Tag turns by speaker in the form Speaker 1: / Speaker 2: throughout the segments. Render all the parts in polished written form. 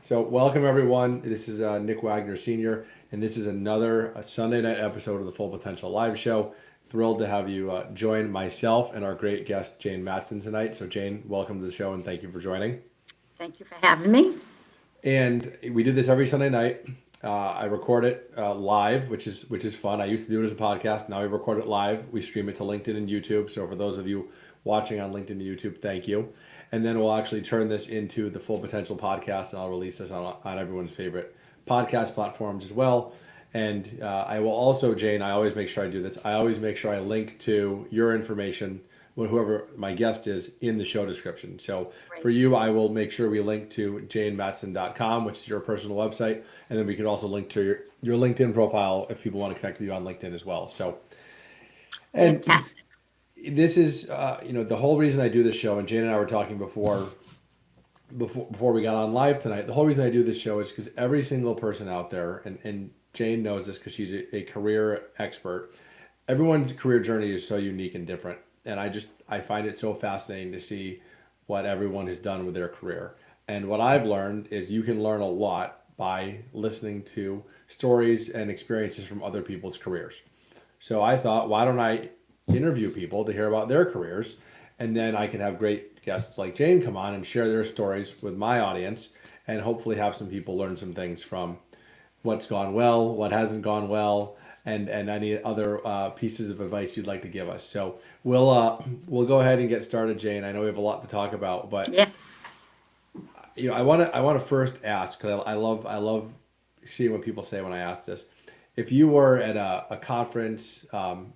Speaker 1: So, welcome everyone. This is Nick Wagner Sr., and this is another Sunday night episode of the Full Potential Live Show. Thrilled to have you join myself and our great guest, Jayne Mattson, tonight. So, Jayne, welcome to the show, and thank you for joining.
Speaker 2: Thank you for having me.
Speaker 1: And we do this every Sunday night. I record it live, which is fun. I used to do it as a podcast. Now we record it live. We stream it to LinkedIn and YouTube. So, for those of you watching on LinkedIn and YouTube, thank you. And then we'll actually turn this into the Full Potential podcast, and I'll release this on everyone's favorite podcast platforms as well. And I will also, Jayne, I always make sure I do this. I always make sure I link to your information, whoever my guest is, in the show description. So for you, I will make sure we link to JayneMattson.com, which is your personal website. And then we can also link to your LinkedIn profile if people want to connect with you on LinkedIn as well. So, and
Speaker 2: fantastic.
Speaker 1: This is, the whole reason I do this show, and Jayne and I were talking before we got on live tonight. The whole reason I do this show is because every single person out there, and Jayne knows this because she's a career expert. Everyone's career journey is so unique and different, and I find it so fascinating to see what everyone has done with their career. And what I've learned is you can learn a lot by listening to stories and experiences from other people's careers. So I thought, why don't I interview people to hear about their careers, and then I can have great guests like Jayne come on and share their stories with my audience, and hopefully have some people learn some things from what's gone well, what hasn't gone well, and any other pieces of advice you'd like to give us. So we'll go ahead and get started, Jayne. I know we have a lot to talk about, but
Speaker 2: yes,
Speaker 1: I want to first ask, because I love seeing what people say when I ask this. If you were at a conference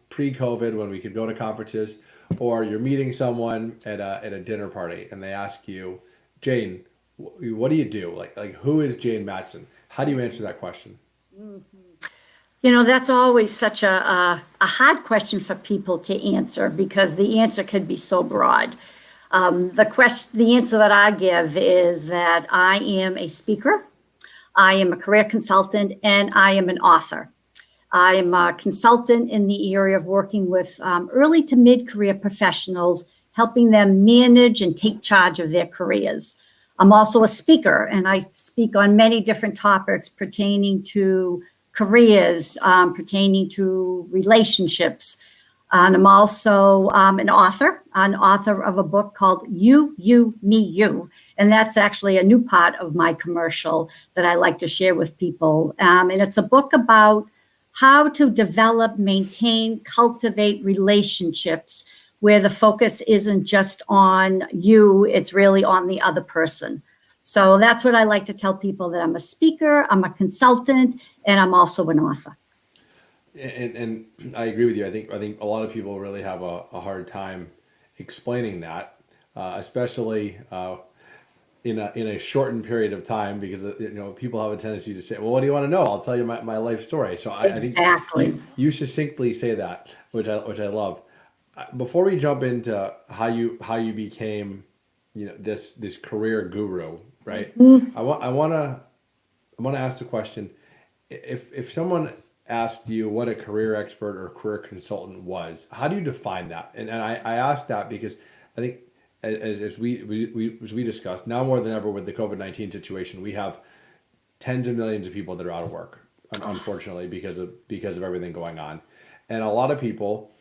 Speaker 1: pre-COVID, when we could go to conferences, or you're meeting someone at a dinner party and they ask you, Jayne, what do you do? Like who is Jayne Mattson? How do you answer that question?
Speaker 2: That's always such a hard question for people to answer, because the answer could be so broad. The answer that I give is that I am a speaker, I am a career consultant, and I am an author. I am a consultant in the area of working with early to mid-career professionals, helping them manage and take charge of their careers. I'm also a speaker, and I speak on many different topics pertaining to careers, pertaining to relationships. And I'm also an author of a book called You, Me, You. And that's actually a new part of my commercial that I like to share with people. And it's a book about how to develop, maintain, cultivate relationships where the focus isn't just on you, it's really on the other person. So that's what I like to tell people, that I'm a speaker, I'm a consultant, and I'm also an author.
Speaker 1: And I agree with you. I think a lot of people really have a hard time explaining that, especially in a shortened period of time, because people have a tendency to say, well, what do you want to know? I'll tell you my life story. So I think you succinctly say that, which I love. Before we jump into how you became this career guru, right?
Speaker 2: Mm-hmm.
Speaker 1: I want to ask the question: if someone asked you what a career expert or career consultant was, how do you define that? And I asked that because I think, as we discussed, now more than ever with the COVID-19 situation, we have tens of millions of people that are out of work, unfortunately, because of everything going on. And a lot of people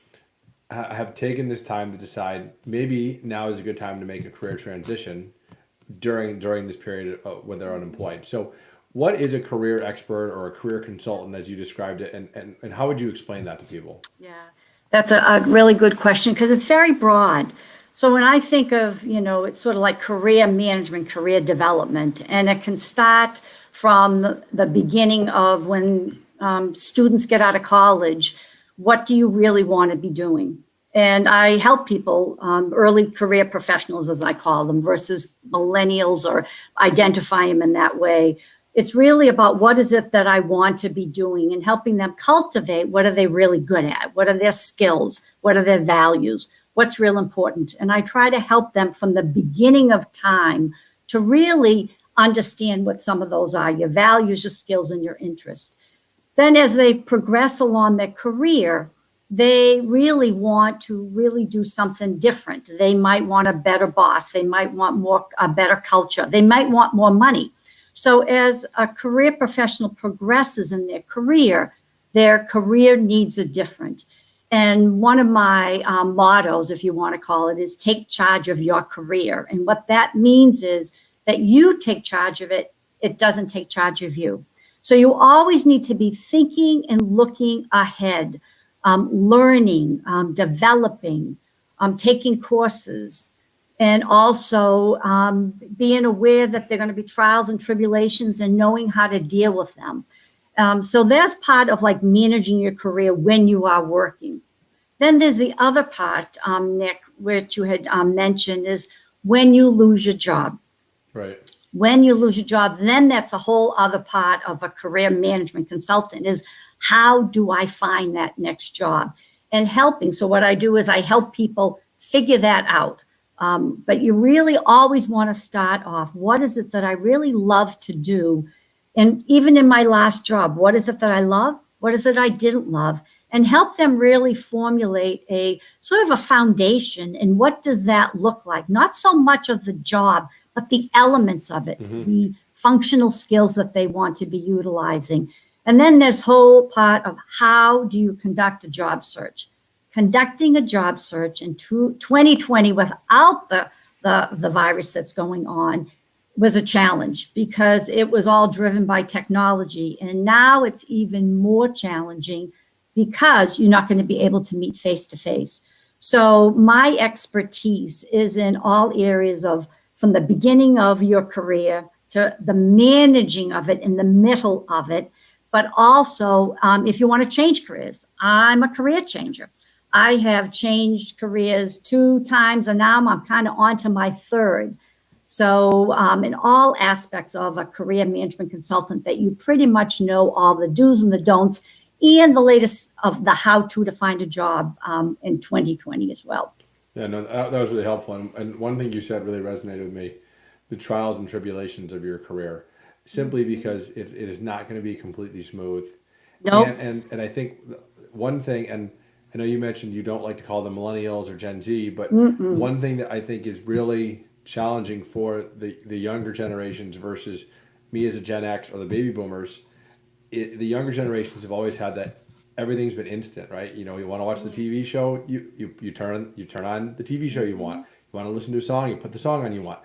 Speaker 1: have taken this time to decide maybe now is a good time to make a career transition during this period when they're unemployed. So what is a career expert or a career consultant, as you described it, and how would you explain that to people?
Speaker 2: Yeah, that's a really good question, because it's very broad. So when I think of, it's sort of like career management, career development, and it can start from the beginning of when students get out of college. What do you really want to be doing? And I help people, early career professionals, as I call them, versus millennials, or identify them in that way. It's really about what is it that I want to be doing, and helping them cultivate what are they really good at, what are their skills, what are their values, what's real important. And I try to help them from the beginning of time to really understand what some of those are, your values, your skills, and your interests. Then as they progress along their career, they really want to really do something different. They might want a better boss. They might want a better culture. They might want more money. So as a career professional progresses in their career needs are different. And one of my mottos, if you want to call it, is take charge of your career. And what that means is that you take charge of it. It doesn't take charge of you. So you always need to be thinking and looking ahead, learning, developing, taking courses, and also being aware that there are going to be trials and tribulations and knowing how to deal with them. So that's part of like managing your career when you are working. Then there's the other part, Nick, which you had mentioned, is when you lose your job.
Speaker 1: Right.
Speaker 2: When you lose your job, then that's a whole other part of a career management consultant is how do I find that next job and helping. So what I do is I help people figure that out. But you really always want to start off, what is it that I really love to do? And even in my last job, what is it that I love? What is it I didn't love? And help them really formulate a sort of a foundation. And what does that look like? Not so much of the job, but the elements of it, the functional skills that they want to be utilizing. And then this whole part of how do you conduct a job search? Conducting a job search in 2020 without the virus that's going on was a challenge because it was all driven by technology. And now it's even more challenging because you're not going to be able to meet face to face. So my expertise is in all areas of from the beginning of your career to the managing of it in the middle of it, but also if you want to change careers, I'm a career changer. I have changed careers 2 times and now I'm kind of on to my 3rd. So in all aspects of a career management consultant that you pretty much know all the do's and the don'ts and the latest of the how-to find a job in 2020 as well.
Speaker 1: Yeah, no, that was really helpful. And one thing you said really resonated with me, the trials and tribulations of your career, simply because it is not going to be completely smooth.
Speaker 2: Nope.
Speaker 1: And I think one thing, and I know you mentioned you don't like to call them millennials or Gen Z, but one thing that I think is really challenging for the younger generations versus me as a Gen X or the baby boomers, the younger generations have always had that everything's been instant, right? You know, you want to watch the TV show, you turn on the TV show you want. You want to listen to a song, you put the song on you want.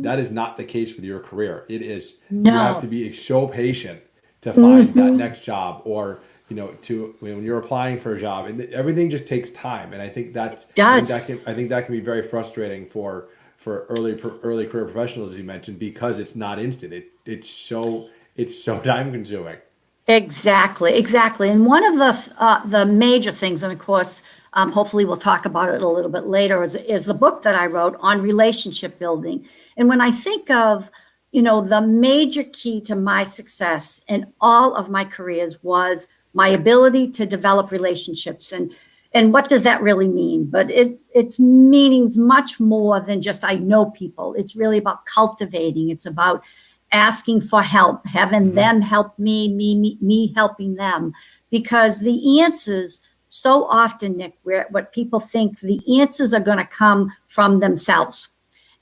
Speaker 1: That is not the case with your career. It is you have to be so patient to find that next job, or you know, to when you're applying for a job, and everything just takes time. And I think I think that can be very frustrating for early career professionals, as you mentioned, because it's not instant. It's so time consuming.
Speaker 2: Exactly. And one of the major things, and of course, hopefully we'll talk about it a little bit later, is the book that I wrote on relationship building. And when I think of, you know, the major key to my success in all of my careers was my ability to develop relationships. And what does that really mean? But it's meanings much more than just I know people. It's really about cultivating. It's about asking for help, having them help me helping them. Because the answers so often, Nick, what people think the answers are going to come from themselves.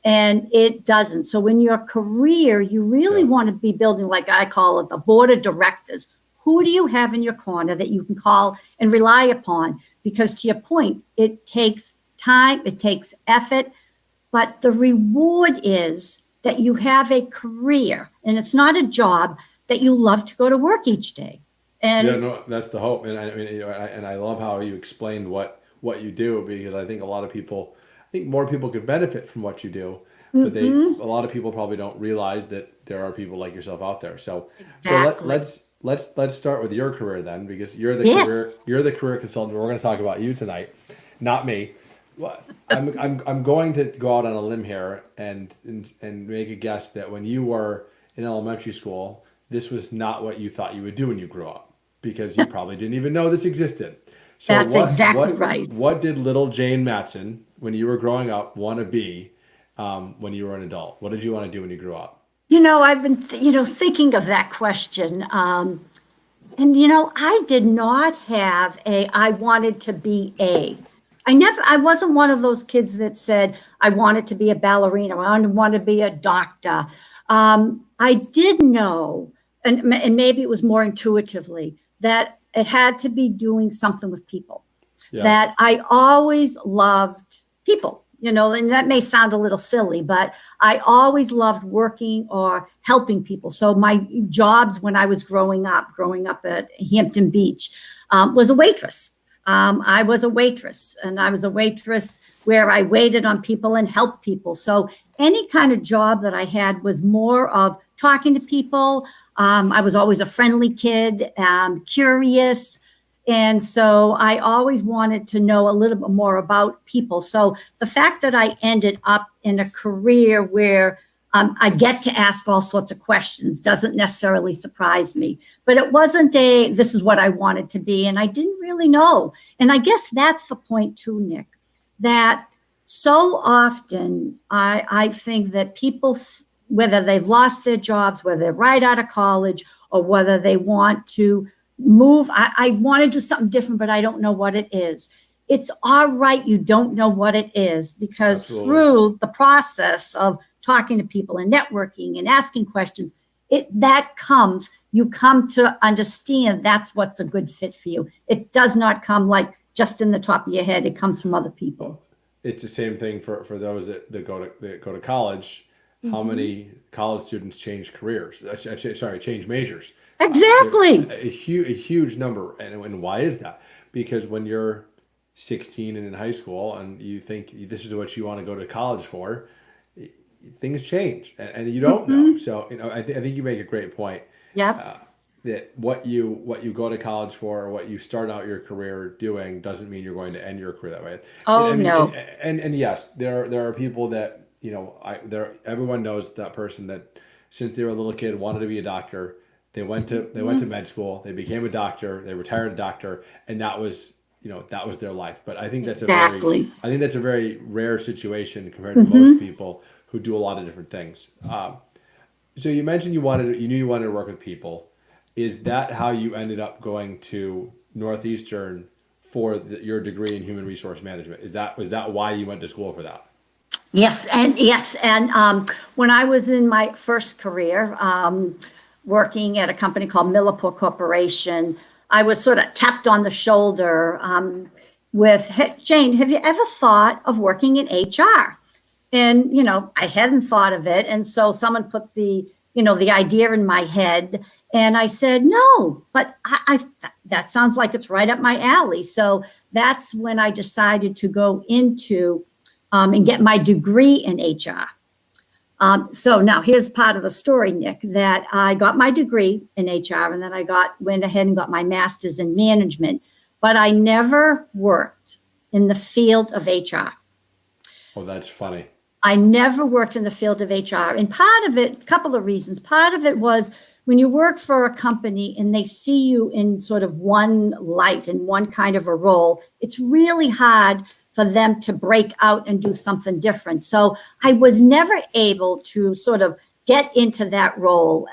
Speaker 2: And it doesn't. So in your career, you really want to be building, like I call it, the board of directors. Who do you have in your corner that you can call and rely upon? Because to your point, it takes time, it takes effort, but the reward is that you have a career and it's not a job that you love to go to work each day. And
Speaker 1: yeah, no, that's the hope. And I mean, you know, and I love how you explained what you do, because I think more people could benefit from what you do, but a lot of people probably don't realize that there are people like yourself out there. So let's start with your career then, because you're the career consultant. We're going to talk about you tonight, not me. I'm going to go out on a limb here and make a guess that when you were in elementary school, this was not what you thought you would do when you grew up, because you probably didn't even know this existed. So
Speaker 2: that's exactly right.
Speaker 1: What did little Jayne Mattson, when you were growing up, want to be when you were an adult? What did you want to do when you grew up?
Speaker 2: You know, I've been thinking of that question. And, you know, I did not have I wanted to be I wasn't one of those kids that said, I wanted to be a ballerina. I wanted to be a doctor. I did know, and maybe it was more intuitively, that it had to be doing something with people.
Speaker 1: Yeah.
Speaker 2: That I always loved people, and that may sound a little silly, but I always loved working or helping people. So my jobs when I was growing up at Hampton Beach, was a waitress. I was a waitress, and I was a waitress where I waited on people and helped people. So any kind of job that I had was more of talking to people. I was always a friendly kid, curious. And so I always wanted to know a little bit more about people. So the fact that I ended up in a career where I get to ask all sorts of questions doesn't necessarily surprise me. But it wasn't this is what I wanted to be. And I didn't really know. And I guess that's the point too, Nick, that so often I think that people, whether they've lost their jobs, whether they're right out of college, or whether they want to move, I want to do something different, but I don't know what it is. It's all right. You don't know what it is, because
Speaker 1: Absolutely.
Speaker 2: Through the process of talking to people and networking and asking questions, you come to understand that's what's a good fit for you. It does not come like just in the top of your head. It comes from other people.
Speaker 1: It's the same thing for those that go to college. Mm-hmm. How many college students change careers? Change majors.
Speaker 2: Exactly.
Speaker 1: A huge number. And why is that? Because when you're 16 and in high school and you think this is what you want to go to college for, things change and you don't know. So, I think you make a great point.
Speaker 2: Yeah.
Speaker 1: That what you go to college for or what you start out your career doing doesn't mean you're going to end your career that way.
Speaker 2: Oh, no.
Speaker 1: And yes, there are people that, everyone knows that person that since they were a little kid wanted to be a doctor. They went to med school. They became a doctor. They retired a doctor, and that was their life. But I think that's a very rare situation compared to most people who do a lot of different things. So you mentioned you knew you wanted to work with people. Is that how you ended up going to Northeastern for your degree in human resource management? Was that why you went to school for that?
Speaker 2: Yes, and when I was in my first career, working at a company called Millipore Corporation, I was sort of tapped on the shoulder with, hey, Jayne, have you ever thought of working in HR? And, I hadn't thought of it. And so someone put the idea in my head, and I said, no, but that sounds like it's right up my alley. So that's when I decided to go into and get my degree in HR. So now here's part of the story, Nick, that I got my degree in HR, and then I went ahead and got my master's in management, but I never worked in the field of HR.
Speaker 1: Oh, that's funny.
Speaker 2: I never worked in the field of HR. And part of it, a couple of reasons. Part of it was when you work for a company and they see you in sort of one light and one kind of a role, it's really hard for them to break out and do something different. So I was never able to sort of get into that role.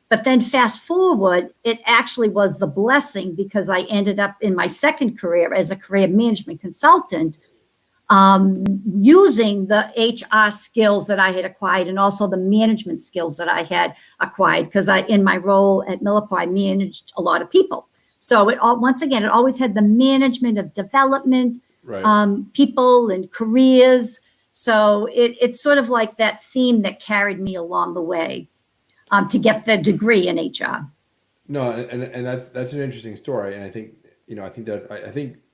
Speaker 2: But then fast forward, it actually was the blessing, because I ended up in my second career as a career management consultant, using the HR skills that I had acquired and also the management skills that I had acquired, because in my role at Millipore, I managed a lot of people. So it always had the management of development, right. People and careers. So it's sort of like that theme that carried me along the way to get the degree in HR.
Speaker 1: No, and that's an interesting story, and I think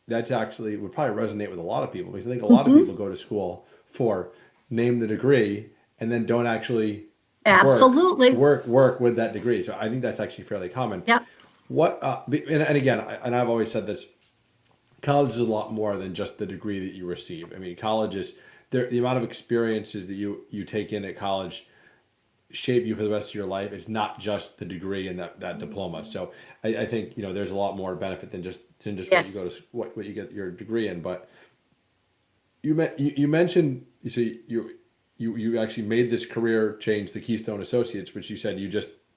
Speaker 1: that's actually would probably resonate with a lot of people, because I think a lot of people go to school for name the degree and then don't actually work with that degree. So I think that's actually fairly common.
Speaker 2: Yep.
Speaker 1: And again, and I've always said this, college is a lot more than just the degree that you receive. I mean, college is the amount of experiences that you take in at college shape you for the rest of your life. It's not just the degree and that diploma. So I think there's a lot more benefit than just yes. what you get your degree in. But you mentioned, so you actually made this career change to Keystone Associates, which you said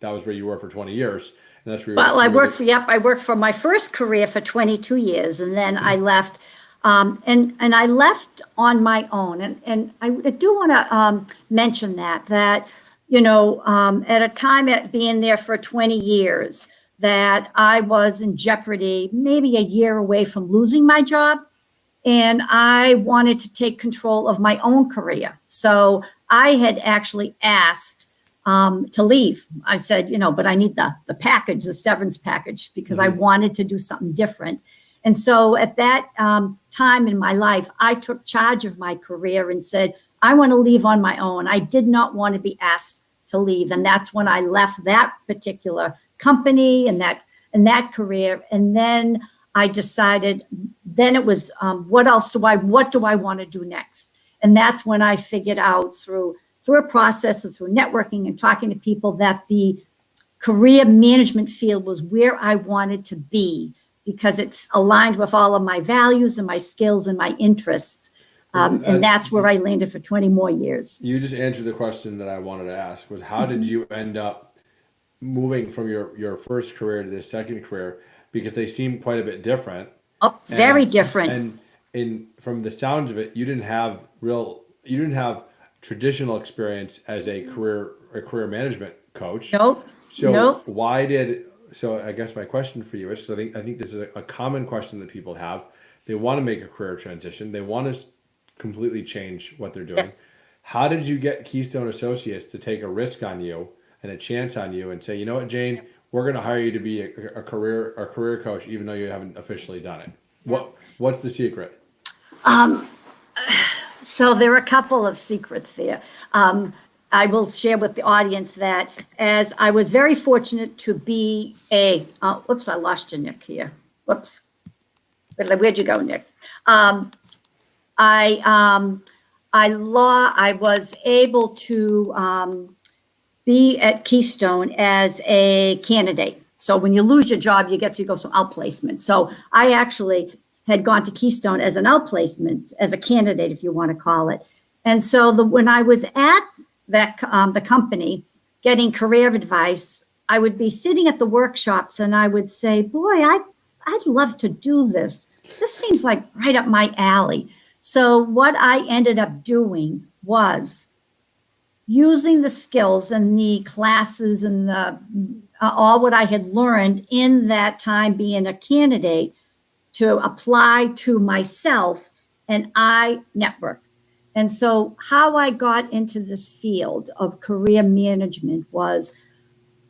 Speaker 1: that was where you were for 20 years. And that's where
Speaker 2: I worked for my first career for 22 years, and then I left. And I left on my own, and I do want to mention that at a time at being there for 20 years, that I was in jeopardy, maybe a year away from losing my job. And I wanted to take control of my own career. So I had actually asked to leave. I said, but I need the package, the severance package, because I wanted to do something different. And so at that time in my life, I took charge of my career and said, I want to leave on my own. I did not want to be asked to leave. And that's when I left that particular company and that career. And then I decided, then it was, what do I want to do next? And that's when I figured out through a process and through networking and talking to people that the career management field was where I wanted to be, because it's aligned with all of my values and my skills and my interests. And that's where I landed for 20 more years.
Speaker 1: You just answered the question that I wanted to ask, was how did you end up moving from your first career to this second career? Because they seem quite a bit different.
Speaker 2: Oh, very different.
Speaker 1: And from the sounds of it, you didn't have traditional experience as a career management coach.
Speaker 2: Nope.
Speaker 1: So So I guess my question for you is, because I think this is a common question that people have. They want to make a career transition. They want to completely change what they're doing.
Speaker 2: Yes.
Speaker 1: How did you get Keystone Associates to take a risk on you and a chance on you and say, you know what, Jayne, we're going to hire you to be a career coach, even though you haven't officially done it? What's the secret?
Speaker 2: So there are a couple of secrets there. I will share with the audience that as I was very fortunate to be I lost you, Nick, here. Whoops. Where'd you go, Nick? I was able to be at Keystone as a candidate. So when you lose your job, you get to go some outplacement. So I actually had gone to Keystone as an outplacement, as a candidate, if you want to call it. And so when I was at the company getting career advice, I would be sitting at the workshops and I would say, boy, I'd love to do this. This seems like right up my alley. So what I ended up doing was using the skills and the classes and all what I had learned in that time being a candidate to apply to myself, and I networked. And so how I got into this field of career management was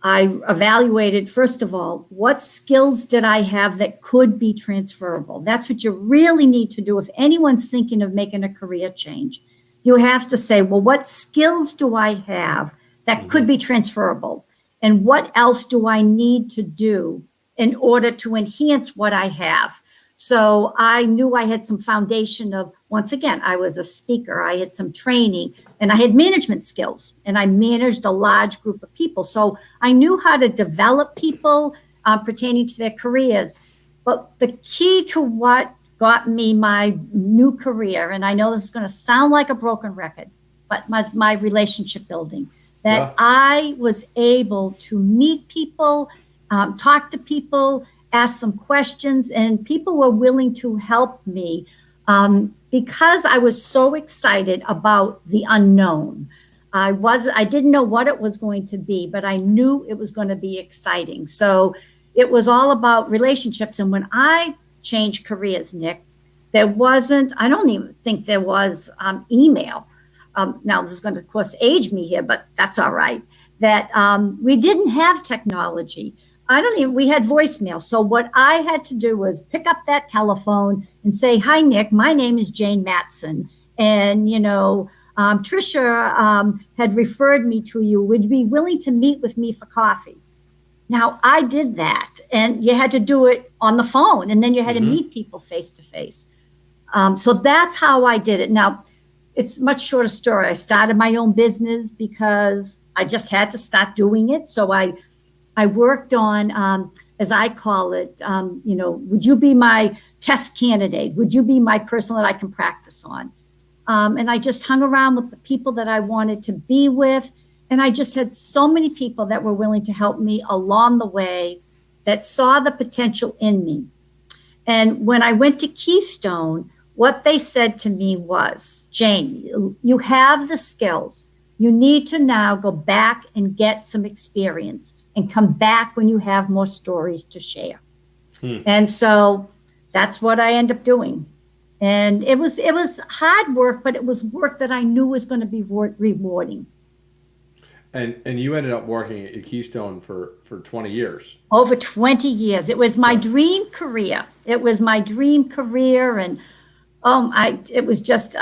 Speaker 2: I evaluated, first of all, what skills did I have that could be transferable? That's what you really need to do if anyone's thinking of making a career change. You have to say, well, what skills do I have that could be transferable? And what else do I need to do in order to enhance what I have? So I knew I had some foundation of, once again, I was a speaker, I had some training, and I had management skills, and I managed a large group of people. So I knew how to develop people pertaining to their careers. But the key to what got me my new career, and I know this is going to sound like a broken record, but my relationship building, that I was able to meet people, talk to people, ask them questions, and people were willing to help me because I was so excited about the unknown. I didn't know what it was going to be, but I knew it was going to be exciting. So it was all about relationships. And when I changed careers, Nick, I don't even think there was email. Now this is going to, of course, age me here, but that's all right. That we didn't have technology. We had voicemail. So what I had to do was pick up that telephone and say, hi, Nick, my name is Jayne Mattson. And, Tricia had referred me to you. Would you be willing to meet with me for coffee? Now, I did that. And you had to do it on the phone. And then you had to meet people face to face. So that's how I did it. Now, it's a much shorter story. I started my own business because I just had to start doing it. So I worked on, as I call it, would you be my test candidate? Would you be my person that I can practice on? And I just hung around with the people that I wanted to be with. And I just had so many people that were willing to help me along the way that saw the potential in me. And when I went to Keystone, what they said to me was, Jayne, you have the skills. You need to now go back and get some experience and come back when you have more stories to share. And so that's what I end up doing. And it was hard work, but it was work that I knew was going to be rewarding.
Speaker 1: And you ended up working at Keystone for 20 years.
Speaker 2: Over 20 years. It was my dream career. It was my dream career. And it was just,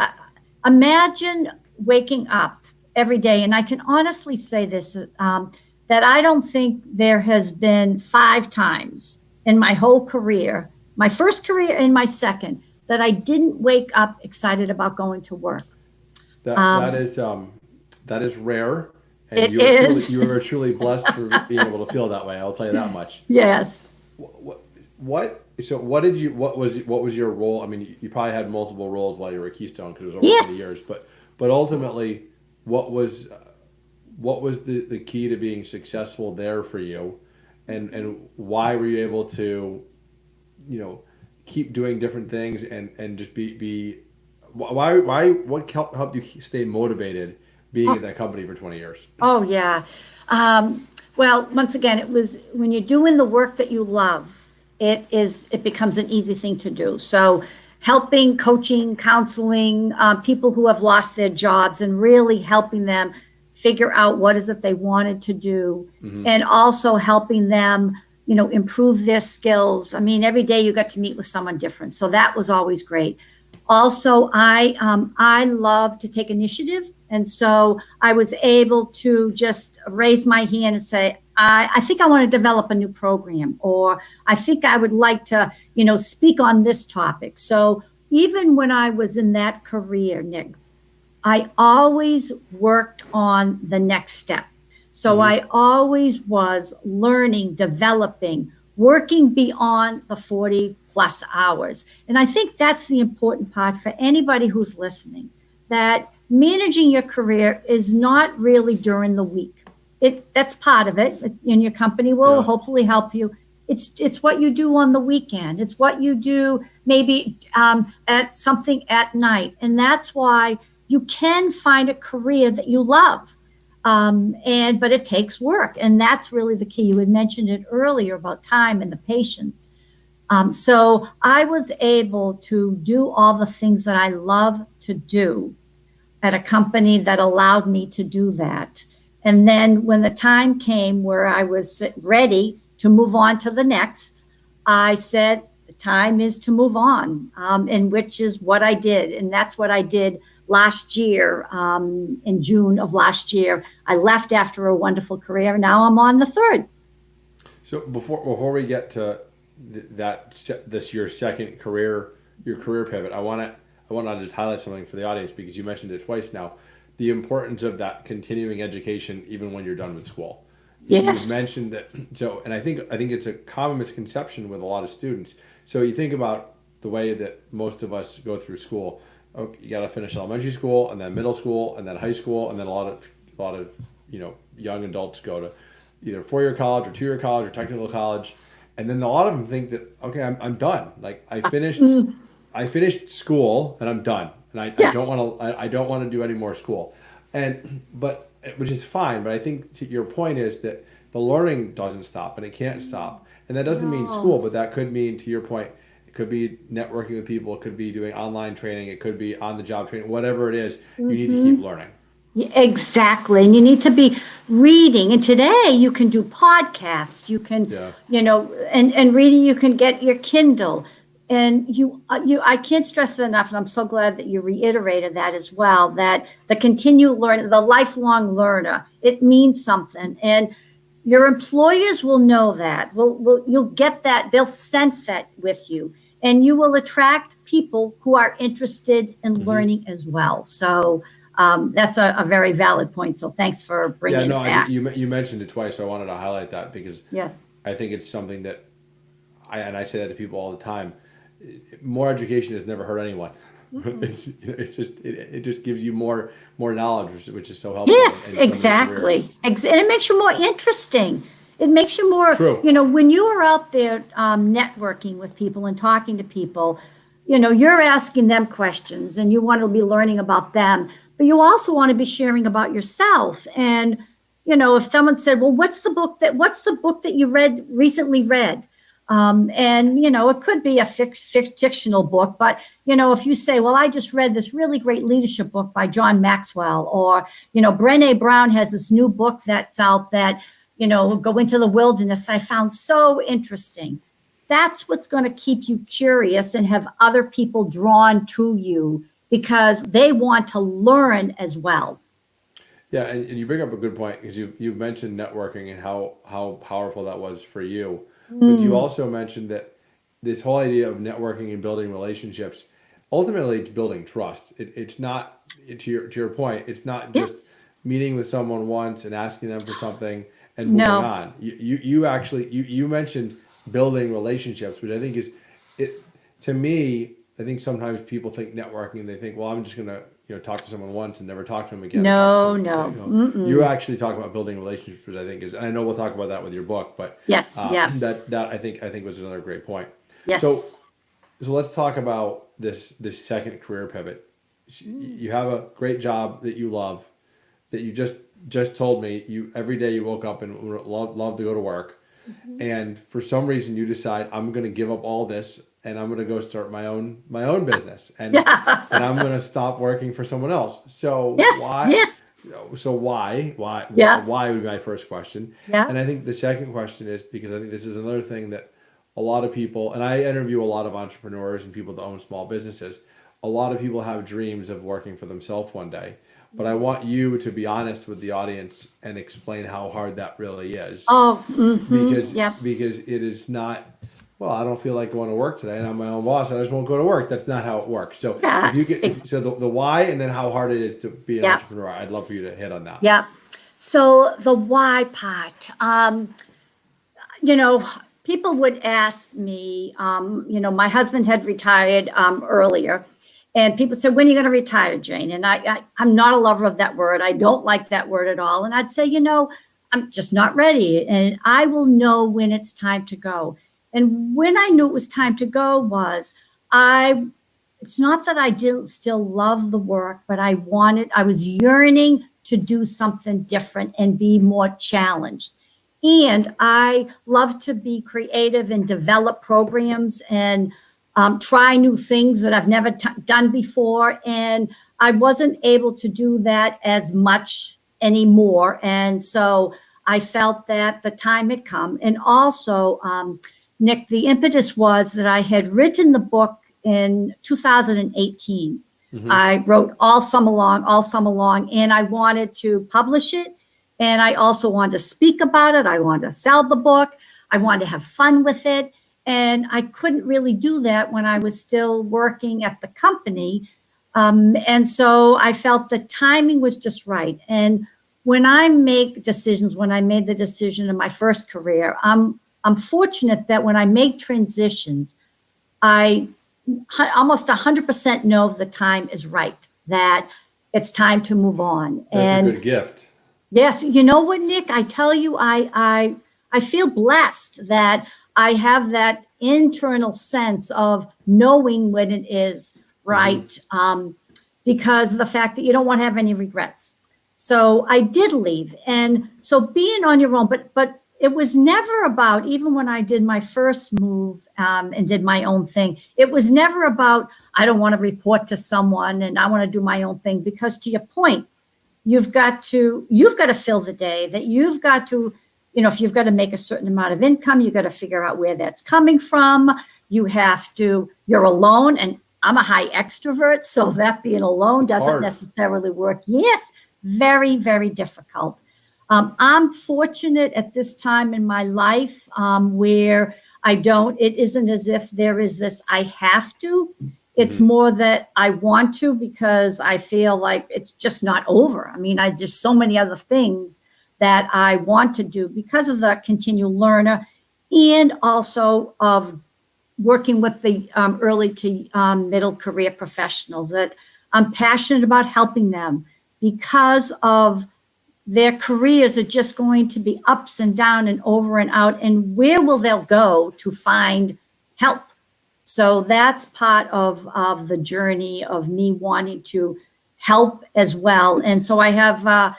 Speaker 2: imagine waking up every day. And I can honestly say this, that I don't think there has been 5 times in my whole career, my first career and my second, that I didn't wake up excited about going to work.
Speaker 1: That is rare. And you are truly blessed for being able to feel that way. I'll tell you that much.
Speaker 2: Yes.
Speaker 1: What was your role? I mean, you probably had multiple roles while you were at Keystone because it was over 20 years, but ultimately what was the key to being successful there for you, and why were you able to, keep doing different things and just what helped you stay motivated being at that company for 20 years?
Speaker 2: Oh, yeah. Well, once again, it was when you're doing the work that you love, it becomes an easy thing to do. So helping, coaching, counseling people who have lost their jobs and really helping them figure out what is it they wanted to do, and also helping them, improve their skills. I mean, every day you got to meet with someone different. So that was always great. Also, I love to take initiative. And so I was able to just raise my hand and say, I think I want to develop a new program, or I think I would like to, speak on this topic. So even when I was in that career, Nick, I always worked on the next step. So I always was learning, developing, working beyond the 40 plus hours. And I think that's the important part for anybody who's listening, that managing your career is not really during the week. That's part of it, and your company will hopefully help you. It's what you do on the weekend. It's what you do maybe at something at night. And that's why you can find a career that you love. But it takes work. And that's really the key. You had mentioned it earlier about time and the patience. So I was able to do all the things that I love to do at a company that allowed me to do that. And then when the time came where I was ready to move on to the next, I said, the time is to move on, and which is what I did. And that's what I did last year, in June of last year. I left after a wonderful career. Now I'm on the third.
Speaker 1: So before we get to your second career, your career pivot, I want to just highlight something for the audience, because you mentioned it twice now, the importance of that continuing education even when you're done with school.
Speaker 2: Yes.
Speaker 1: You mentioned that. So, and I think it's a common misconception with a lot of students. So you think about the way that most of us go through school. Oh, you got to finish elementary school, and then middle school, and then high school, and then a lot of young adults go to either 4-year college or 2-year college or technical college, and then a lot of them think that, okay, I'm done. Like I finished school and I'm done, and I don't want to do any more school, but which is fine. But I think to your point is that the learning doesn't stop, and it can't stop, and that doesn't mean school, but that could mean, to your point, it could be networking with people, it could be doing online training, it could be on the job training, whatever it is, you need to keep learning.
Speaker 2: Exactly. And you need to be reading. And today you can do podcasts, you can, and reading, you can get your Kindle. And I can't stress it enough, and I'm so glad that you reiterated that as well, that the continued learner, the lifelong learner, it means something. And your employers will know that. You'll get that. They'll sense that with you. And you will attract people who are interested in learning as well. So that's a very valid point. So thanks for bringing it back.
Speaker 1: You mentioned it twice, so I wanted to highlight that, because I think it's something that I say that to people all the time. More education has never hurt anyone. It just gives you more knowledge, which is so helpful.
Speaker 2: Yes, exactly. And it makes you more interesting. It makes you more,
Speaker 1: True.
Speaker 2: When you are out there networking with people and talking to people, you're asking them questions and you want to be learning about them. but you also want to be sharing about yourself. And, if someone said, well, what's the book that you recently read? And, it could be a fictional book, but, if you say, well, I just read this really great leadership book by John Maxwell, or, Brené Brown has this new book that's out that, go into the wilderness, I found so interesting. That's what's going to keep you curious and have other people drawn to you because they want to learn as well.
Speaker 1: Yeah, and you bring up a good point because you mentioned networking and how powerful that was for you. But you also mentioned that this whole idea of networking and building relationships, ultimately it's building trust. It's not, to your point, it's not just meeting with someone once and asking them for something and moving on. You actually mentioned building relationships, which I think is it. To me, I think sometimes people think networking and they think, well, I'm just gonna talk to someone once and never talk to them again.
Speaker 2: No.
Speaker 1: You actually talk about building relationships, which I think is, and I know we'll talk about that with your book, but
Speaker 2: yes,
Speaker 1: that I think was another great point.
Speaker 2: Yes.
Speaker 1: So let's talk about this second career pivot. You have a great job that you love, that you just told me you every day you woke up and love to go to work. And for some reason you decide, I'm going to give up all this and I'm going to go start my own business and and I'm going to stop working for someone else. So why? So why would be my first question. And I think the second question is, because I think this is another thing that a lot of people, and I interview a lot of entrepreneurs and people that own small businesses, a lot of people have dreams of working for themselves one day. But I want you to be honest with the audience and explain how hard that really is. Because it is not, well, I don't feel like going to work today and I'm my own boss. I just won't go to work. That's not how it works. So if you get, so the why and then how hard it is to be an entrepreneur, I'd love for you to hit on that.
Speaker 2: Yeah. So the why part, people would ask me, my husband had retired earlier. And people said, when are you going to retire, Jayne? And I'm not a lover of that word. I don't like that word at all. And I'd say, I'm just not ready. And I will know when it's time to go. And when I knew it was time to go was, it's not that I didn't still love the work, but I was yearning to do something different and be more challenged. And I love to be creative and develop programs and try new things that I've never done before. And I wasn't able to do that as much anymore. And so I felt that the time had come. And also, Nick, the impetus was that I had written the book in 2018. I wrote all summer long, and I wanted to publish it. And I also wanted to speak about it. I wanted to sell the book. I wanted to have fun with it. And I couldn't really do that when I was still working at the company. And so I felt the timing was just right. And when I made the decision in my first career, I'm fortunate that when I make transitions, I almost 100% know the time is right, that it's time to move on.
Speaker 1: That's a good gift.
Speaker 2: Yes. You know what, Nick? I tell you, I feel blessed that I have that internal sense of knowing when it is right, because of the fact that you don't want to have any regrets. So I did leave. And so being on your own, but it was never about, even when I did my first move and did my own thing, it was never about, I don't want to report to someone and I want to do my own thing. Because to your point, you've got to fill the day, that you've got to, if you've got to make a certain amount of income, you've got to figure out where that's coming from. You're alone, and I'm a high extrovert, so that being alone doesn't necessarily work. Yes, very, very difficult. I'm fortunate at this time in my life where it isn't as if there is this, I have to. It's more that I want to, because I feel like it's just not over. I mean, just so many other things that I want to do because of the continual learner, and also of working with the early to middle career professionals, that I'm passionate about helping them because of their careers are just going to be ups and down and over and out. And where will they go to find help? So that's part of the journey of me wanting to help as well. And so I have, I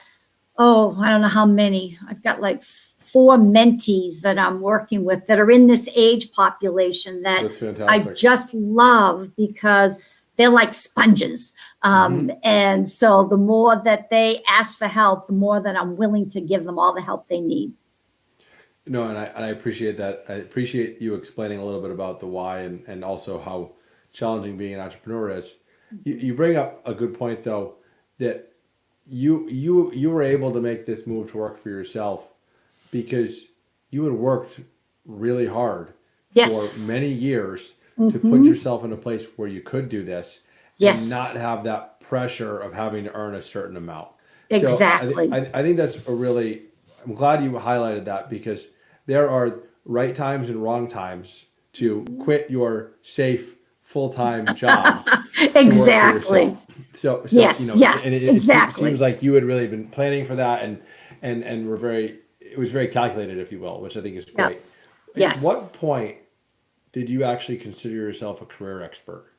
Speaker 2: don't know how many. I've got like 4 mentees that I'm working with that are in this age population that
Speaker 1: That's
Speaker 2: I
Speaker 1: fantastic.
Speaker 2: just love because they're like sponges. And so the more that they ask for help, the more that I'm willing to give them all the help they need.
Speaker 1: No, and I appreciate that. I appreciate you explaining a little bit about the why and also how challenging being an entrepreneur is. You bring up a good point though, that you were able to make this move to work for yourself because you had worked really hard
Speaker 2: Yes.
Speaker 1: for many years to put yourself in a place where you could do this and
Speaker 2: Yes.
Speaker 1: not have that pressure of having to earn a certain amount.
Speaker 2: Exactly.
Speaker 1: So I think that's I'm glad you highlighted that because there are right times and wrong times to quit your safe full-time job to work for
Speaker 2: Exactly.
Speaker 1: yourself. So
Speaker 2: Yes, yeah,
Speaker 1: and it
Speaker 2: exactly.
Speaker 1: seems like you had really been planning for that and were it was very calculated, if you will, which I think is great.
Speaker 2: Yes.
Speaker 1: At what point did you actually consider yourself a career expert?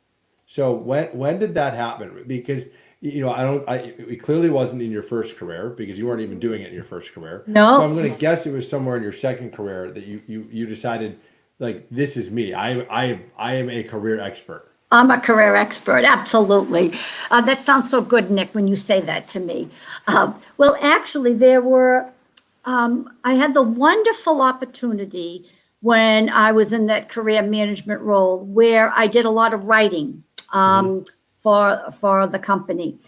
Speaker 1: So when did that happen? Because it clearly wasn't in your first career because you weren't even doing it in your first career.
Speaker 2: No.
Speaker 1: So I'm going to guess it was somewhere in your second career that you decided like this is me. I am a career expert.
Speaker 2: I'm a career expert, absolutely. That sounds so good, Nick, when you say that to me. Well, actually, I had the wonderful opportunity when I was in that career management role where I did a lot of writing for the company.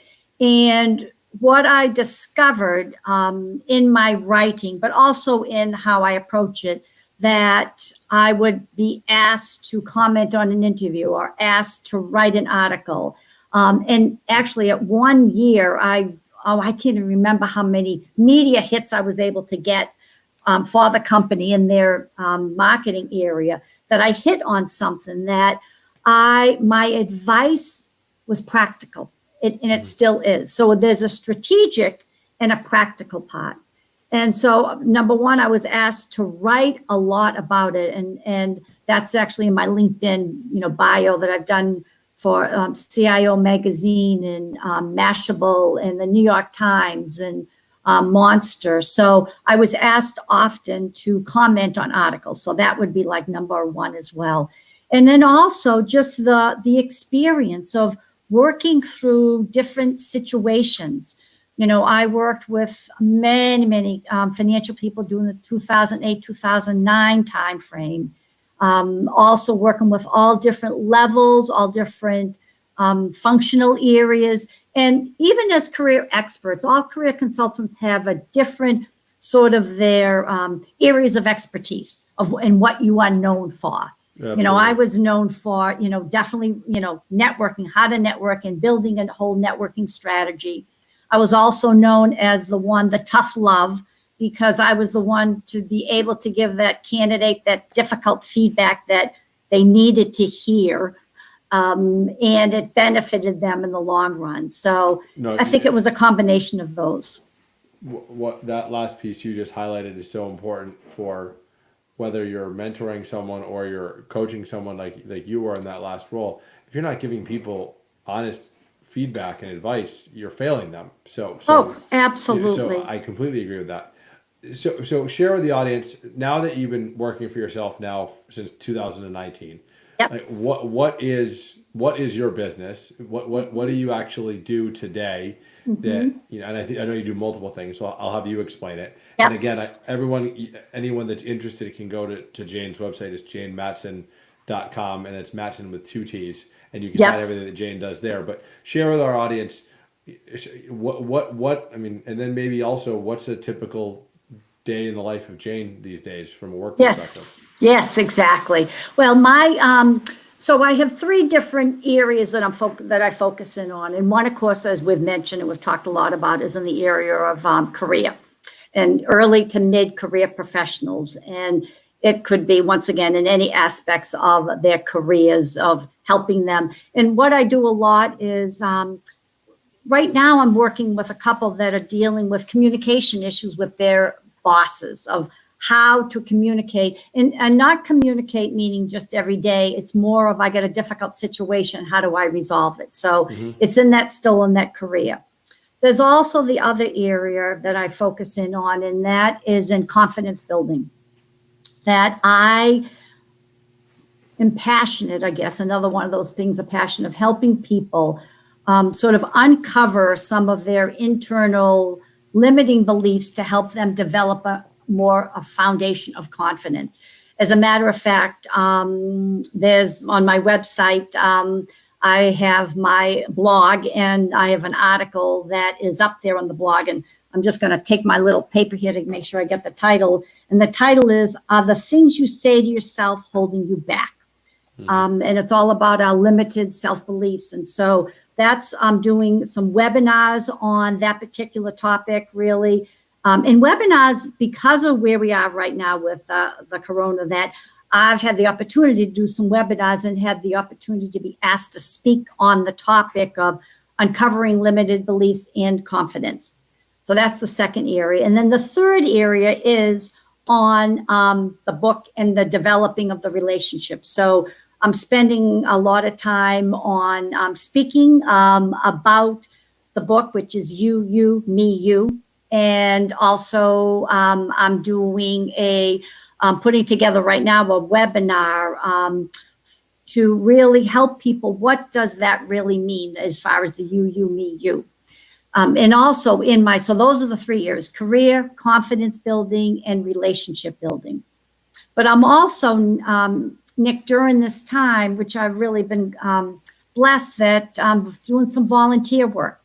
Speaker 2: And what I discovered in my writing, but also in how I approach it, that I would be asked to comment on an interview or asked to write an article. And actually at 1 year, I can't even remember how many media hits I was able to get for the company in their marketing area, that I hit on something that my advice was practical, and it still is. So there's a strategic and a practical part. And so, number one, I was asked to write a lot about it, and that's actually in my LinkedIn, bio that I've done for CIO Magazine and Mashable and the New York Times and Monster. So I was asked often to comment on articles. So that would be like number one as well. And then also just the experience of working through different situations. I worked with many financial people during the 2008, 2009 timeframe. Also working with all different levels, all different functional areas. And even as career experts, all career consultants have a different sort of their areas of expertise and what you are known for.
Speaker 1: Absolutely.
Speaker 2: I was known for, definitely, networking, how to network and building a whole networking strategy. I was also known as the tough love, because I was the one to be able to give that candidate that difficult feedback that they needed to hear. And it benefited them in the long run. So I think it was a combination of those.
Speaker 1: What that last piece you just highlighted is so important for whether you're mentoring someone or you're coaching someone like you were in that last role. If you're not giving people honest feedback and advice, you're failing them. So
Speaker 2: absolutely.
Speaker 1: So I completely agree with that. So share with the audience, now that you've been working for yourself now since 2019.
Speaker 2: Yep.
Speaker 1: Like what is your business? What do you actually do today? That and I know you do multiple things, so I'll have you explain it.
Speaker 2: Yep.
Speaker 1: And again, anyone that's interested can go to Jayne's website. It's JayneMattson.com, and it's Mattson with 2 T's, and you can find everything that Jayne does there. But share with our audience what I mean, and then maybe also what's a typical day in the life of Jayne these days from a work perspective.
Speaker 2: Yes, exactly. Well, so I have 3 different areas that I focus in on. And one, of course, as we've mentioned and we've talked a lot about, is in the area of career and early to mid-career professionals. And it could be, once again, in any aspects of their careers, of helping them. And what I do a lot is, right now I'm working with a couple that are dealing with communication issues with their bosses, of how to communicate, and not communicate meaning just every day. It's more of, I get a difficult situation, how do I resolve it? So it's still in that career. There's also the other area that I focus in on, and that is in confidence building. That I am passionate, I guess, another one of those things, a passion of helping people sort of uncover some of their internal limiting beliefs to help them develop a foundation of confidence. As a matter of fact, there's on my website, I have my blog, and I have an article that is up there on the blog, and I'm just going to take my little paper here to make sure I get the title. And the title is, Are the Things You Say to Yourself Holding You Back? And it's all about our limited self-beliefs. And so I'm doing some webinars on that particular topic, really. And webinars, because of where we are right now with the corona, that I've had the opportunity to do some webinars and had the opportunity to be asked to speak on the topic of uncovering limited beliefs and confidence. So that's the second area. And then the third area is on the book and the developing of the relationship. So I'm spending a lot of time on speaking about the book, which is You, You, Me, You. And also I'm doing putting together right now a webinar to really help people. What does that really mean as far as the You, You, Me, You? And also so those are the 3 areas: career, confidence building, and relationship building. But I'm also, Nick, during this time, which I've really been blessed that I'm doing some volunteer work.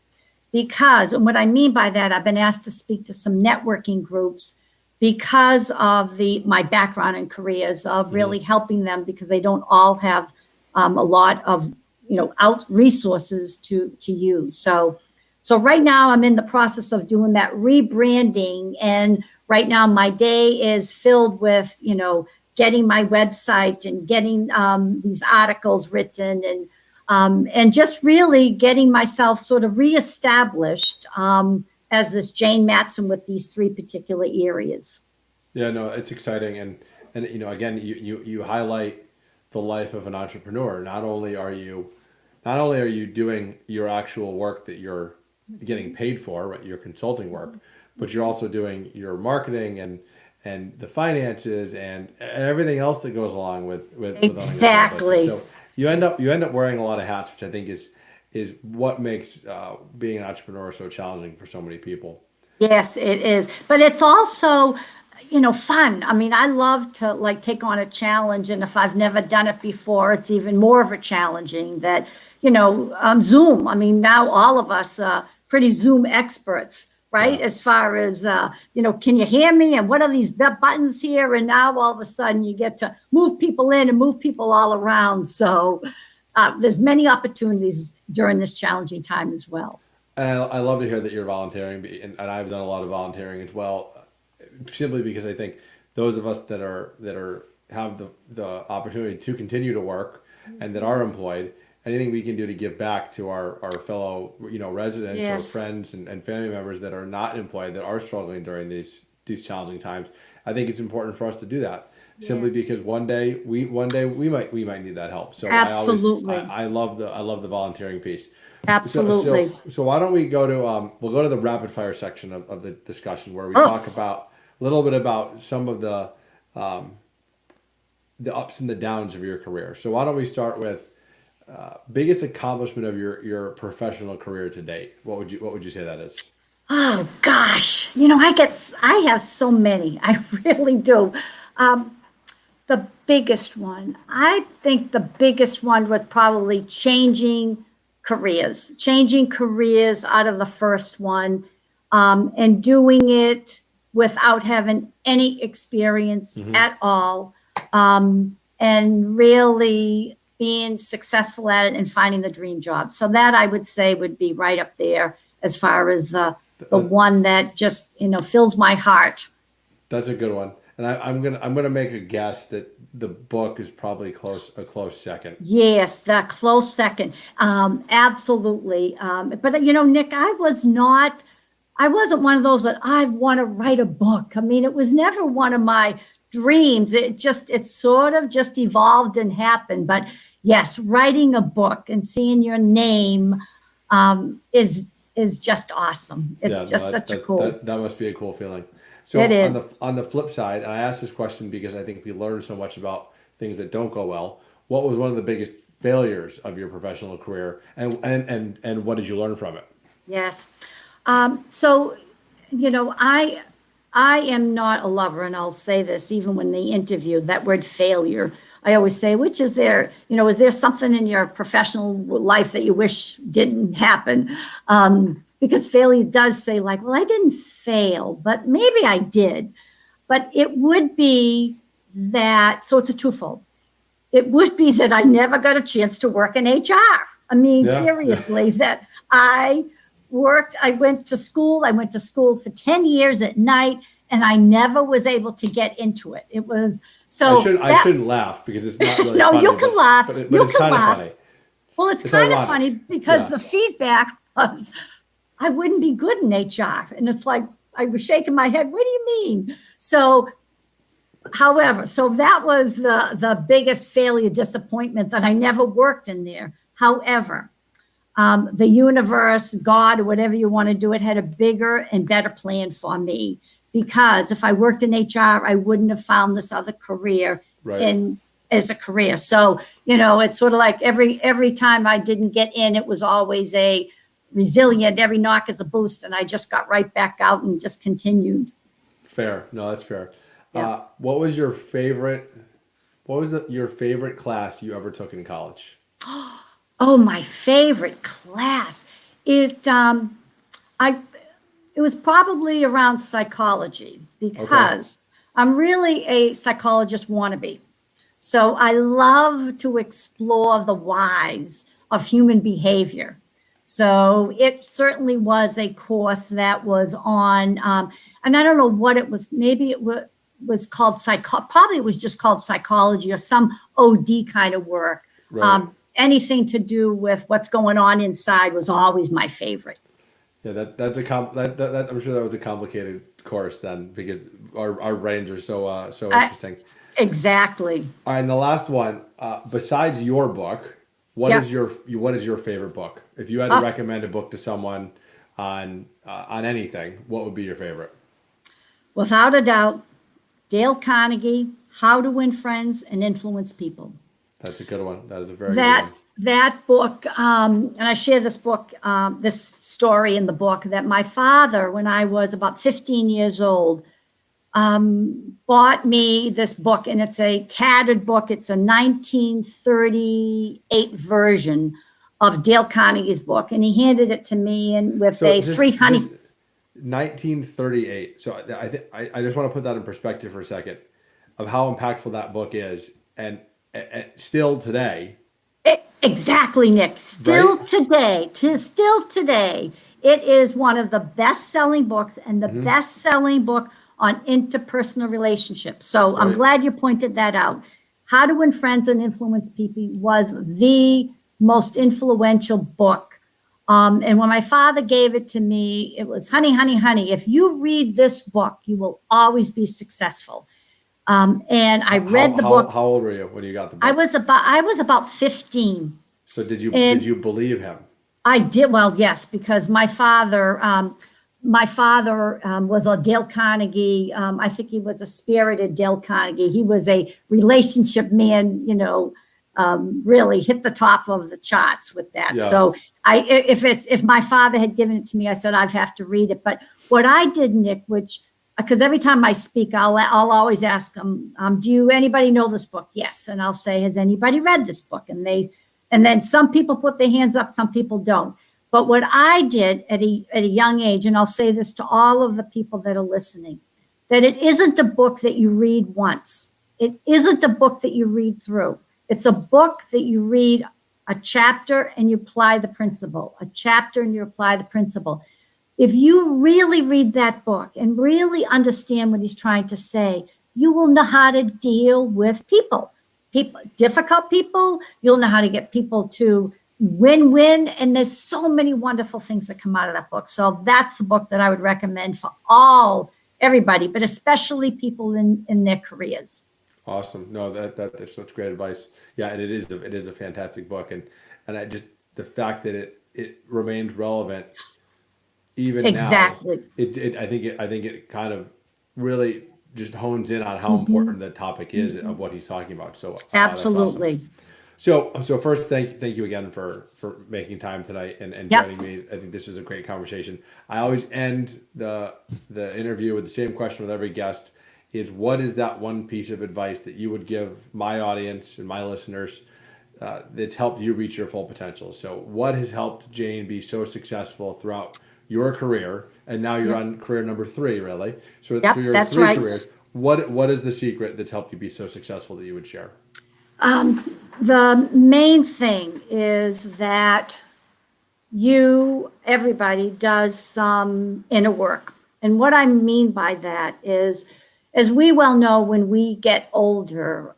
Speaker 2: And what I mean by that, I've been asked to speak to some networking groups because of my background in careers, of really helping them, because they don't all have a lot of resources to use. So right now I'm in the process of doing that rebranding, and right now my day is filled with getting my website and getting these articles written, and just really getting myself sort of reestablished as this Jayne Mattson with these 3 particular areas.
Speaker 1: Yeah, no, it's exciting. And again, you highlight the life of an entrepreneur. Not only are you doing your actual work that you're getting paid for, right, your consulting work, but you're also doing your marketing and the finances and everything else that goes along with
Speaker 2: exactly.
Speaker 1: So you end up wearing a lot of hats, which I think is what makes being an entrepreneur so challenging for so many people.
Speaker 2: Yes, it is. But it's also, fun. I mean, I love to take on a challenge. And if I've never done it before, it's even more of a challenging that, Zoom. I mean, now all of us are pretty Zoom experts, right? Yeah. As far as, can you hear me? And what are these buttons here? And now all of a sudden you get to move people in and move people all around. So there's many opportunities during this challenging time as well.
Speaker 1: And I love to hear that you're volunteering, and I've done a lot of volunteering as well, simply because I think those of us that have the opportunity to continue to work and that are employed, anything we can do to give back to our fellow residents, yes, or friends and family members that are not employed, that are struggling during these challenging times, I think it's important for us to do that. Yes. Simply because one day we might need that help. So
Speaker 2: absolutely,
Speaker 1: I love the volunteering piece.
Speaker 2: Absolutely.
Speaker 1: So why don't we go to we'll go to the rapid fire section of the discussion, where we talk about a little bit about some of the ups and the downs of your career. So why don't we start with biggest accomplishment of your professional career to date? What would you say that is?
Speaker 2: Oh gosh, I have so many. I really do. The biggest one, I think the biggest one was probably changing careers out of the first one, and doing it without having any experience at all, and really being successful at it and finding the dream job. So that I would say would be right up there as far as the one that just fills my heart.
Speaker 1: That's a good one. And I'm gonna make a guess that the book is probably a close second.
Speaker 2: Yes, the close second. Absolutely. But Nick, I was not I wasn't one of those that I want to write a book. I mean, it was never one of my dreams. It sort of just evolved and happened. But yes, writing a book and seeing your name is just awesome. It's just such a cool.
Speaker 1: That must be a cool feeling. So
Speaker 2: It is.
Speaker 1: on the flip side, and I asked this question because I think we learn so much about things that don't go well. What was one of the biggest failures of your professional career, and what did you learn from it?
Speaker 2: Yes. So, I am not a lover, and I'll say this even when they interview that word failure. I always say, which is there, is there something in your professional life that you wish didn't happen? Because failure does say like, well, I didn't fail, but maybe I did. But it would be that, so it's a twofold. It would be that I never got a chance to work in HR. I mean, seriously, that I went to school for 10 years at night, and I never was able to get into it. It was so.
Speaker 1: I shouldn't laugh because it's not really
Speaker 2: no,
Speaker 1: funny,
Speaker 2: you can laugh.
Speaker 1: But
Speaker 2: you
Speaker 1: it's
Speaker 2: can
Speaker 1: kind
Speaker 2: laugh.
Speaker 1: of funny.
Speaker 2: Well, it's kind of funny because the feedback was I wouldn't be good in HR. And it's like, I was shaking my head. What do you mean? So, however, so that was the biggest failure, disappointment, that I never worked in there. However, the universe, God, or whatever you want to do, it had a bigger and better plan for me, because if I worked in HR, I wouldn't have found this other career as a career. So, it's sort of like every time I didn't get in, it was always a resilient, every knock is a boost. And I just got right back out and just continued.
Speaker 1: Fair. No, that's fair.
Speaker 2: Yeah.
Speaker 1: What was your favorite class you ever took in college?
Speaker 2: Oh, my favorite class. It was probably around psychology, because I'm really a psychologist wannabe. So I love to explore the whys of human behavior. So it certainly was a course that was on, and I don't know what it was. Maybe it was called probably it was just called psychology or some OD kind of work.
Speaker 1: Right.
Speaker 2: Anything to do with what's going on inside was always my favorite.
Speaker 1: Yeah, that I'm sure that was a complicated course then, because our brains are so interesting.
Speaker 2: Exactly.
Speaker 1: All right, and the last one, besides your book, what is your favorite book? If you had to recommend a book to someone on anything, what would be your favorite?
Speaker 2: Without a doubt, Dale Carnegie, How to Win Friends and Influence People.
Speaker 1: That's a good one. That is a very good one.
Speaker 2: That book, and I share this book, this story in the book, that my father, when I was about 15 years old, bought me this book, and it's a tattered book. It's a 1938 version of Dale Carnegie's book, and he handed it to me and with
Speaker 1: 1938. So I just want to put that in perspective for a second of how impactful that book is, and still today.
Speaker 2: Exactly, Nick. Still today, it is one of the best-selling books and the best-selling book on interpersonal relationships. So I'm glad you pointed that out. How to Win Friends and Influence People was the most influential book. And when my father gave it to me, it was, honey, honey, honey, if you read this book, you will always be successful. And I read the book.
Speaker 1: How old were you when you got the book?
Speaker 2: I was about 15.
Speaker 1: So did you believe him?
Speaker 2: I did. Well, yes, because my father was a Dale Carnegie. I think he was a spirited Dale Carnegie. He was a relationship man, really hit the top of the charts with that. Yeah. So if my father had given it to me, I said, I'd have to read it. But what I did, Nick, because every time I speak, I'll always ask them, do anybody know this book? Yes. And I'll say, has anybody read this book? And then some people put their hands up, some people don't. But what I did at a young age, and I'll say this to all of the people that are listening, that it isn't a book that you read once. It isn't a book that you read through. It's a book that you read a chapter and you apply the principle, a chapter and you apply the principle. If you really read that book and really understand what he's trying to say, you will know how to deal with people, difficult people. You'll know how to get people to win-win, and there's so many wonderful things that come out of that book. So that's the book that I would recommend for everybody, but especially people in their careers.
Speaker 1: Awesome. No, that's such great advice. Yeah, and it is a fantastic book, and I just the fact that it remains relevant even
Speaker 2: Exactly.
Speaker 1: now. I think it kind of really just hones in on how important the topic is of what he's talking about. So that's awesome.
Speaker 2: Absolutely.
Speaker 1: So first, thank you again for making time tonight and
Speaker 2: Yep.
Speaker 1: joining me. I think this is a great conversation. I always end the interview with the same question with every guest: is what is that one piece of advice that you would give my audience and my listeners that's helped you reach your full potential? So what has helped Jayne be so successful throughout your career, and now you're on career number 3, really? So
Speaker 2: Yep,
Speaker 1: through your
Speaker 2: that's
Speaker 1: 3
Speaker 2: right.
Speaker 1: careers, what is the secret that's helped you be so successful that you would share?
Speaker 2: The main thing is that everybody does some inner work. And what I mean by that is, as we well know, when we get older,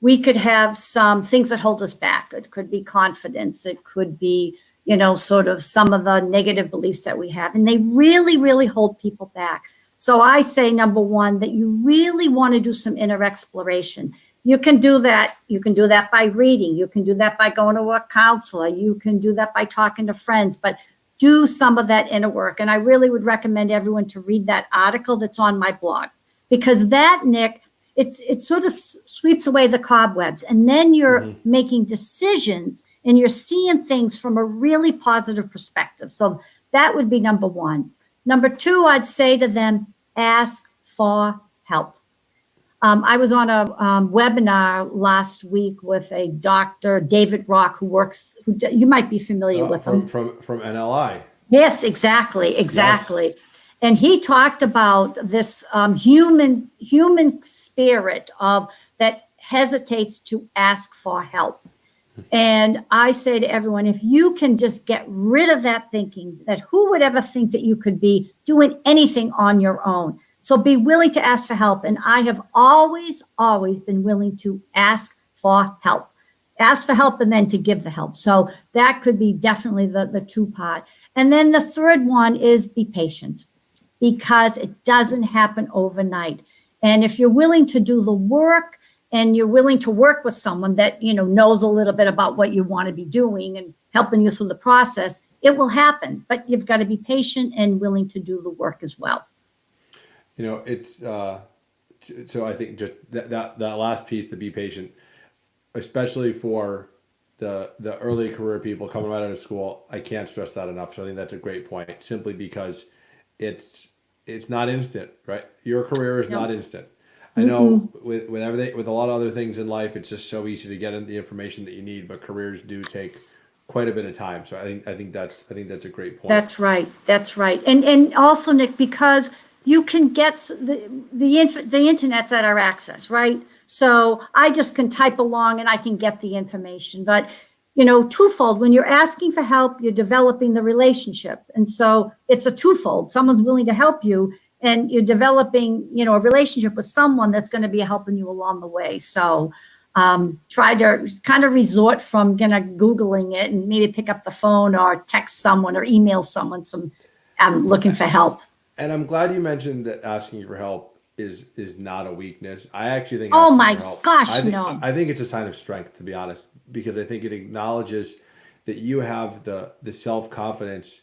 Speaker 2: we could have some things that hold us back. It could be confidence. It could be, sort of some of the negative beliefs that we have. And they really, really hold people back. So I say, number one, that you really want to do some inner exploration. You can do that. You can do that by reading. You can do that by going to a counselor. You can do that by talking to friends, but do some of that inner work. And I really would recommend everyone to read that article that's on my blog, because that, Nick, it sort of sweeps away the cobwebs, and then you're making decisions and you're seeing things from a really positive perspective. So that would be number one. Number two, I'd say to them, ask for help. I was on a webinar last week with a Dr. David Rock, who you might be familiar with him.
Speaker 1: From NLI.
Speaker 2: Yes, exactly. Yes. And he talked about this human spirit that hesitates to ask for help. And I say to everyone, if you can just get rid of that thinking, that who would ever think that you could be doing anything on your own? So be willing to ask for help. And I have always been willing to ask for help. Ask for help and then to give the help. So that could be definitely the 2 part. And then the third one is be patient, because it doesn't happen overnight. And if you're willing to do the work and you're willing to work with someone that, knows a little bit about what you want to be doing and helping you through the process, it will happen. But you've got to be patient and willing to do the work as well.
Speaker 1: It's so I think just that last piece, to be patient, especially for the early career people coming right out of school, I can't stress that enough. So I think that's a great point, simply because it's not instant, right? Your career is not instant. I know with everything, with a lot of other things in life, it's just so easy to get the information that you need, but careers do take quite a bit of time. So I think that's a great point.
Speaker 2: That's right. And also, Nick, because you can get the internet's at our access, right? So I just can type along and I can get the information. But, twofold, when you're asking for help, you're developing the relationship. And so it's a twofold. Someone's willing to help you, and you're developing, a relationship with someone that's going to be helping you along the way. So try to kind of resort from Googling it, and maybe pick up the phone or text someone or email someone looking for help.
Speaker 1: And I'm glad you mentioned that asking for help is not a weakness. I actually think
Speaker 2: oh my
Speaker 1: for help,
Speaker 2: gosh, no.
Speaker 1: I think it's a sign of strength, to be honest, because I think it acknowledges that you have the self-confidence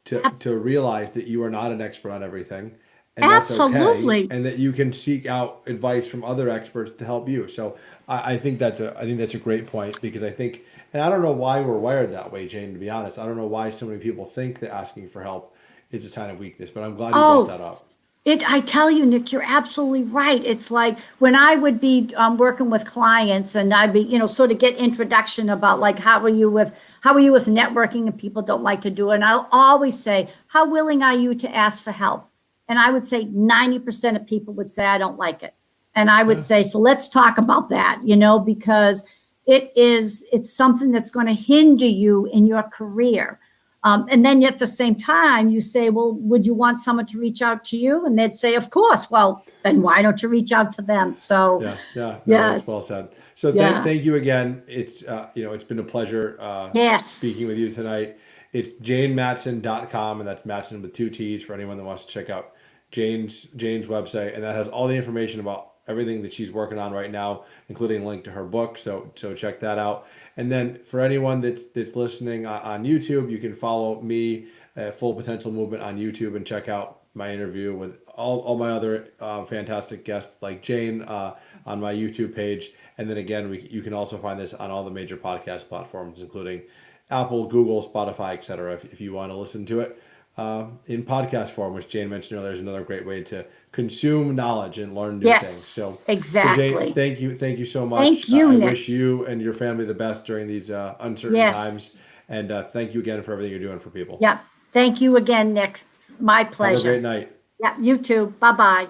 Speaker 1: to realize that you are not an expert on everything. And
Speaker 2: Absolutely.
Speaker 1: That's okay, and that you can seek out advice from other experts to help you. So I think that's a great point, because I think, and I don't know why we're wired that way, Jayne, to be honest. I don't know why so many people think that asking for help is a sign of weakness, but I'm glad you brought that up.
Speaker 2: I tell you, Nick, you're absolutely right. It's like when I would be working with clients, and I'd be, sort of get introduction about like, how are you with networking, and people don't like to do it. And I'll always say, how willing are you to ask for help? And I would say 90% of people would say, I don't like it. And I would say, so let's talk about that, because it's something that's going to hinder you in your career. And then at the same time, you say, well, would you want someone to reach out to you? And they'd say, of course. Well, then why don't you reach out to them? So
Speaker 1: No,
Speaker 2: yeah,
Speaker 1: that's well said. So
Speaker 2: yeah.
Speaker 1: thank you again. It's it's been a pleasure
Speaker 2: Yes.
Speaker 1: speaking with you tonight. It's JayneMattson.com, and that's Mattson with 2 T's for anyone that wants to check out Jayne's website, and that has all the information about everything that she's working on right now, including a link to her book. So check that out. And then for anyone that's listening on YouTube, you can follow me, Full Potential Movement, on YouTube, and check out my interview with all my other fantastic guests like Jayne on my YouTube page. And then again, you can also find this on all the major podcast platforms, including Apple, Google, Spotify, etc. If you want to listen to it in podcast form, which Jayne mentioned earlier, is another great way to consume knowledge and learn new things. So
Speaker 2: exactly.
Speaker 1: So Jayne, thank you so much.
Speaker 2: Thank you,
Speaker 1: I
Speaker 2: Nick.
Speaker 1: wish you and your family the best during these uncertain times. And thank you again for everything you're doing for people.
Speaker 2: Yeah. Thank you again, Nick. My pleasure.
Speaker 1: Have a great night.
Speaker 2: Yeah, you too. Bye-bye.